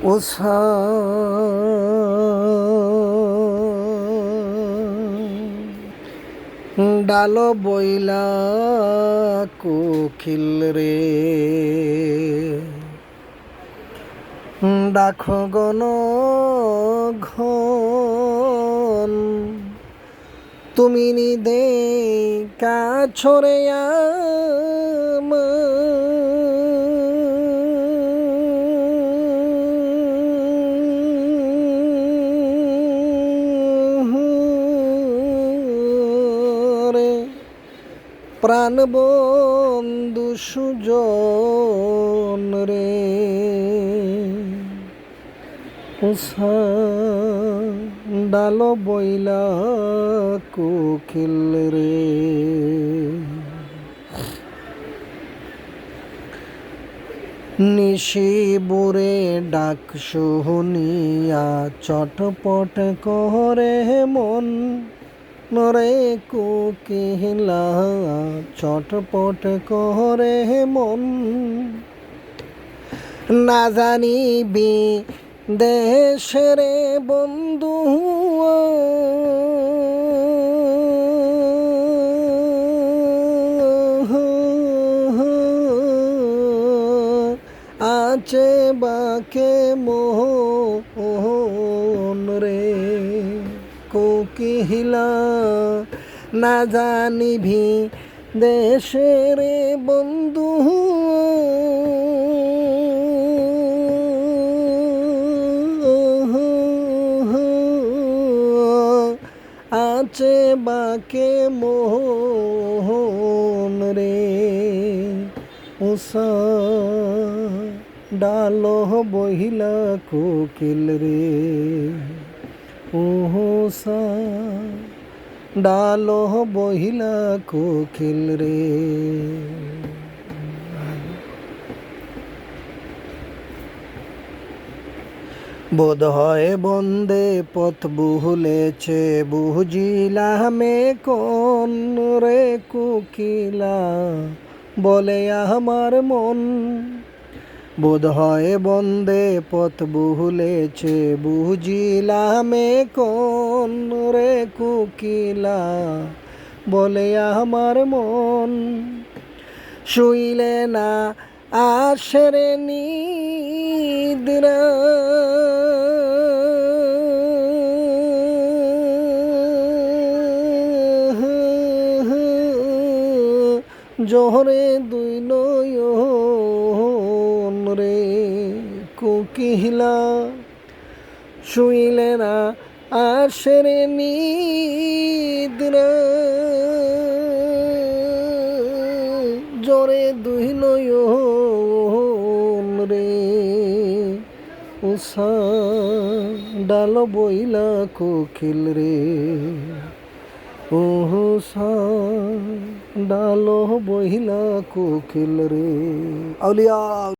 উষা ডাল বইলা কোকিল রে ডাকো গণ ঘন তুমি নিদে কাছরে প্রাণ বন্ধু সুজন রে উষা ডাল বইলা কোকিল রে নিশি বুড়ে ডাক শুনিয়া চটপট করে মন নরে কোকিলা চটপট করে মন না জানিবি দেশের বন্ধু আছে বাকে মোহন রে কোকিলা না জানিবি দেশের বন্ধু আছে বাকে মোহন রে উষা ডাল বহিলা কোকিল রে উষা ডাল বহিলা কোকিল রে বোধ হয় বন্দে পথ ভুলেছে বুঝিলামে কোন রে কোকিলা বলে আমার মন বোধ হয় বন্দে পথ ভুলেছে বুঝিলামে কোন রে কোকিলা বলে আমার মন শুইলে না আসরে নিদ্রা জোহরে দুই নয়ন রে কোকিলা শুইলে না আসরে নিদ্রা জোরে দুই নয়ন রে উষা ডাল বইলা কোকিল রে উষা ডাল বইলা কোকিল রে আউলিয়া।